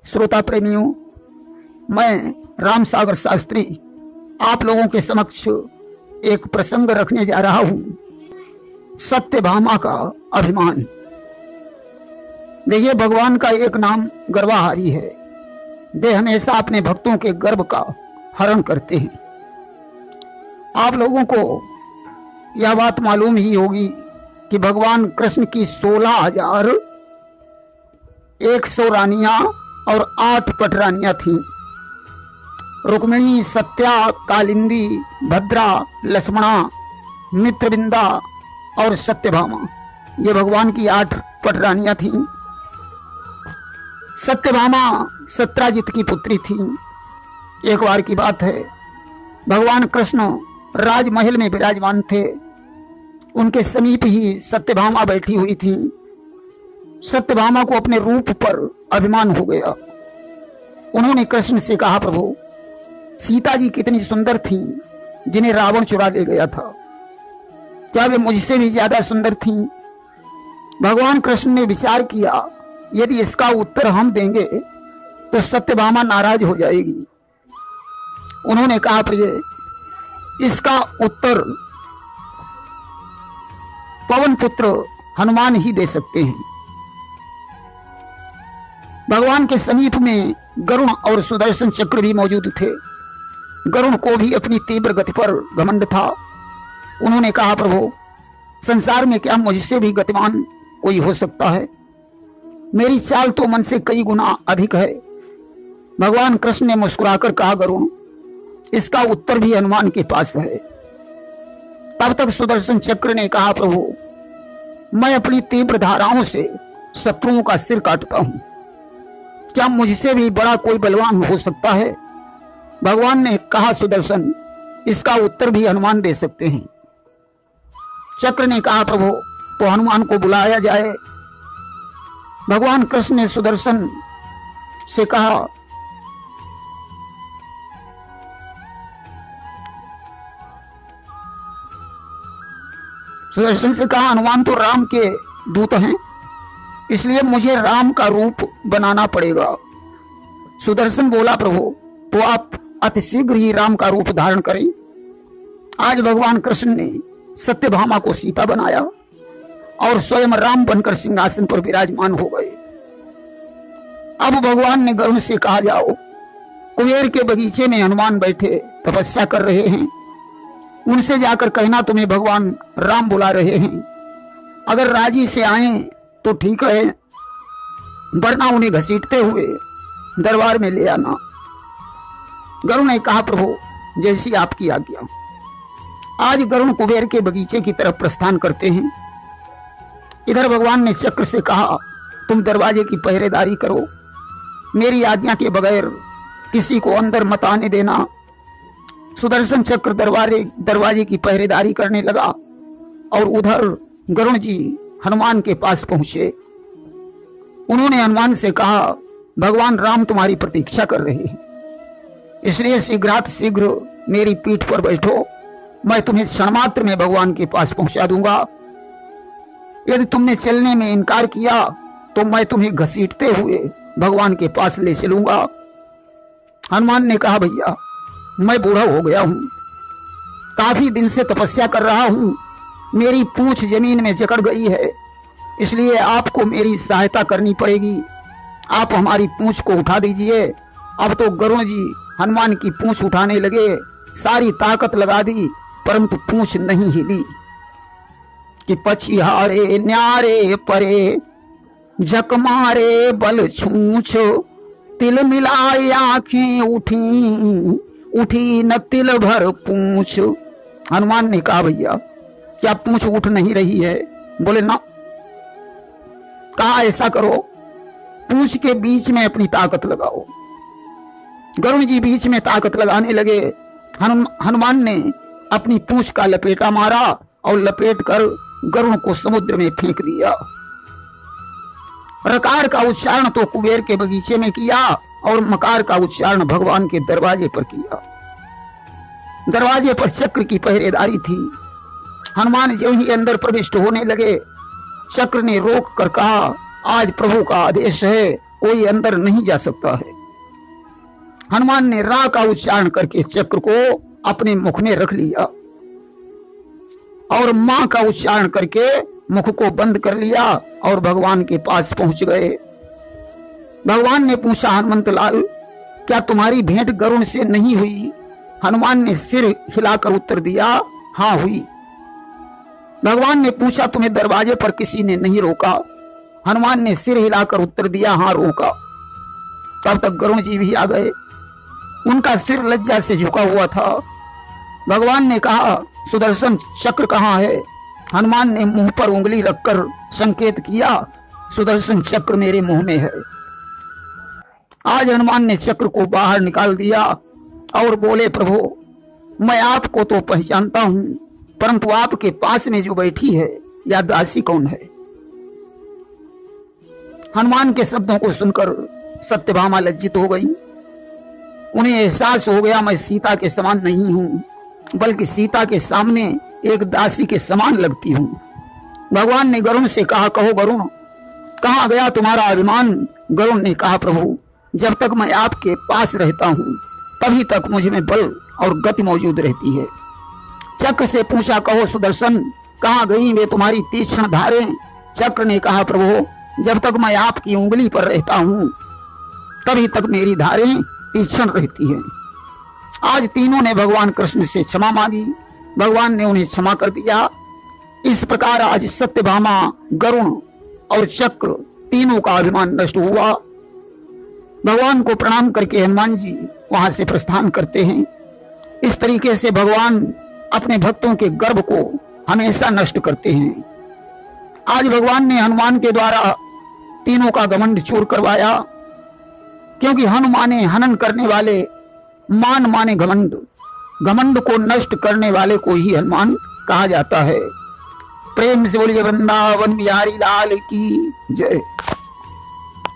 श्रोता प्रेमियों, मैं राम सागर शास्त्री आप लोगों के समक्ष एक प्रसंग रखने जा रहा हूं, सत्यभामा का अभिमान। देखिए, भगवान का एक नाम गर्वाहारी है। वे हमेशा अपने भक्तों के गर्व का हरण करते हैं। आप लोगों को यह बात मालूम ही होगी कि भगवान कृष्ण की 16,100 रानियां और 8 पटरानियां थीं। रुक्मिणी, सत्या, कालिंदी, भद्रा, लक्ष्मणा, मित्रविंदा और सत्यभामा, ये भगवान की 8 पटरानियां थीं। सत्यभामा सत्राजित की पुत्री थी। एक बार की बात है, भगवान कृष्ण राजमहल में विराजमान थे। उनके समीप ही सत्यभामा बैठी हुई थी। सत्यभामा को अपने रूप पर अभिमान हो गया। उन्होंने कृष्ण से कहा, प्रभु, सीता जी कितनी सुंदर थीं जिन्हें रावण चुरा ले गया था, क्या वे मुझसे भी ज्यादा सुंदर थीं? भगवान कृष्ण ने विचार किया, यदि इसका उत्तर हम देंगे तो सत्यभामा नाराज हो जाएगी। उन्होंने कहा, प्रिय, इसका उत्तर पवन पुत्र हनुमान ही दे सकते हैं। भगवान के समीप में गरुण और सुदर्शन चक्र भी मौजूद थे। गरुण को भी अपनी तीव्र गति पर घमंड था। उन्होंने कहा, प्रभु, संसार में क्या मुझसे भी गतिमान कोई हो सकता है? मेरी चाल तो मन से कई गुना अधिक है। भगवान कृष्ण ने मुस्कुराकर कहा, गरुण, इसका उत्तर भी हनुमान के पास है। तब तक सुदर्शन चक्र ने कहा, प्रभु, मैं अपनी तीव्र धाराओं से शत्रुओं का सिर काटता हूं, क्या मुझसे भी बड़ा कोई बलवान हो सकता है? भगवान ने कहा, सुदर्शन, इसका उत्तर भी हनुमान दे सकते हैं। चक्र ने कहा, प्रभु, तो हनुमान को बुलाया जाए। भगवान कृष्ण ने सुदर्शन से कहा, हनुमान तो राम के दूत हैं, इसलिए मुझे राम का रूप बनाना पड़ेगा। सुदर्शन बोला, प्रभु, तो आप अतिशीघ्र ही राम का रूप धारण करें। आज भगवान कृष्ण ने सत्यभामा को सीता बनाया और स्वयं राम बनकर सिंहासन पर विराजमान हो गए। अब भगवान ने गरुण से कहा, जाओ, कुबेर के बगीचे में हनुमान बैठे तपस्या कर रहे हैं, उनसे जाकर कहना तुम्हें भगवान राम बुला रहे हैं। अगर राजी से आए तो ठीक है, वरना उन्हें घसीटते हुए दरबार में ले आना। गरुण ने कहा, प्रभु, जैसी आपकी आज्ञा। आज गरुण कुबेर के बगीचे की तरफ प्रस्थान करते हैं। इधर भगवान ने चक्र से कहा, तुम दरवाजे की पहरेदारी करो, मेरी आज्ञा के बगैर किसी को अंदर मत आने देना। सुदर्शन चक्र दरवाजे की पहरेदारी करने लगा और उधर गरुण जी हनुमान के पास पहुंचे। उन्होंने हनुमान से कहा, भगवान राम तुम्हारी प्रतीक्षा कर रहे हैं, इसलिए शीघ्रात शीघ्र मेरी पीठ पर बैठो। मैं तुम्हें क्षण मात्र में भगवान के पास पहुंचा दूंगा। यदि तुमने चलने में इनकार किया तो मैं तुम्हें घसीटते हुए भगवान के पास ले चलूंगा। हनुमान ने कहा, भैया, मैं बूढ़ा हो गया हूं, काफी दिन से तपस्या कर रहा हूं, मेरी पूंछ जमीन में जकड़ गई है, इसलिए आपको मेरी सहायता करनी पड़ेगी। आप हमारी पूंछ को उठा दीजिए। अब तो गरुण जी हनुमान की पूंछ उठाने लगे, सारी ताकत लगा दी, परंतु पूंछ नहीं हिली। कि पछिहारे न्यारे परे, झक मारे बल छूछ, तिल मिलाए आंखें उठी न तिल भर पूंछ। हनुमान ने कहा, भैया, क्या पूंछ उठ नहीं रही है? बोले, ना। कहा, ऐसा करो, पूंछ के बीच में अपनी ताकत लगाओ। गरुण जी बीच में ताकत लगाने लगे। हनुमान ने अपनी पूंछ का लपेटा मारा और लपेट कर गरुण को समुद्र में फेंक दिया। रकार का उच्चारण तो कुबेर के बगीचे में किया और मकार का उच्चारण भगवान के दरवाजे पर किया। दरवाजे पर चक्र की पहरेदारी थी। हनुमान जो ही अंदर प्रविष्ट होने लगे, चक्र ने रोक कर कहा, आज प्रभु का आदेश है, कोई अंदर नहीं जा सकता है। हनुमान ने रा का उच्चारण करके चक्र को अपने मुख में रख लिया और मां का उच्चारण करके मुख को बंद कर लिया और भगवान के पास पहुंच गए। भगवान ने पूछा, हनुमंत लाल, क्या तुम्हारी भेंट गरुड़ से नहीं हुई? हनुमान ने सिर हिलाकर उत्तर दिया, हां हुई। भगवान ने पूछा, तुम्हें दरवाजे पर किसी ने नहीं रोका? हनुमान ने सिर हिलाकर उत्तर दिया, हां रोका। तब तक गरुड़ जी भी आ गए। उनका सिर लज्जा से झुका हुआ था। भगवान ने कहा, सुदर्शन चक्र कहाँ है? हनुमान ने मुंह पर उंगली रखकर संकेत किया, सुदर्शन चक्र मेरे मुंह में है। आज हनुमान ने चक्र को बाहर निकाल दिया और बोले, प्रभु मैं आपको तो पहचानता हूं, परंतु आपके पास में जो बैठी है यह दासी कौन है? हनुमान के शब्दों को सुनकर सत्यभामा लज्जित हो गई। उन्हें एहसास हो गया, मैं सीता के समान नहीं हूं, बल्कि सीता के सामने एक दासी के समान लगती हूं। भगवान ने गरुड़ से कहा, कहो गरुड़, कहां गया तुम्हारा अभिमान? गरुड़ ने कहा, प्रभु जब तक मैं आपके पास रहता हूं तभी तक मुझ में बल और गति मौजूद रहती है। चक्र से पूछा, कहो सुदर्शन, कहां गई वे तुम्हारी तीक्ष्ण धारें? चक्र ने कहा, प्रभु जब तक मैं आपकी उंगली पर रहता हूं तभी तक मेरी धारें तीक्ष्ण रहती है। आज तीनों ने भगवान कृष्ण से क्षमा मांगी। भगवान ने उन्हें क्षमा कर दिया। इस प्रकार आज सत्यभामा, गरुड़ और चक्र तीनों का अभिमान नष्ट हुआ। भगवान को प्रणाम करके हनुमान जी वहां से प्रस्थान करते हैं। इस तरीके से भगवान अपने भक्तों के गर्व को हमेशा नष्ट करते हैं। आज भगवान ने हनुमान के द्वारा तीनों का घमंड चूर करवाया, क्योंकि हनुमाने हनन करने वाले, मान माने घमंड, घमंड को नष्ट करने वाले को ही हनुमान कहा जाता है। प्रेम से बोलिए वृंदावन बिहारी लाल की जय।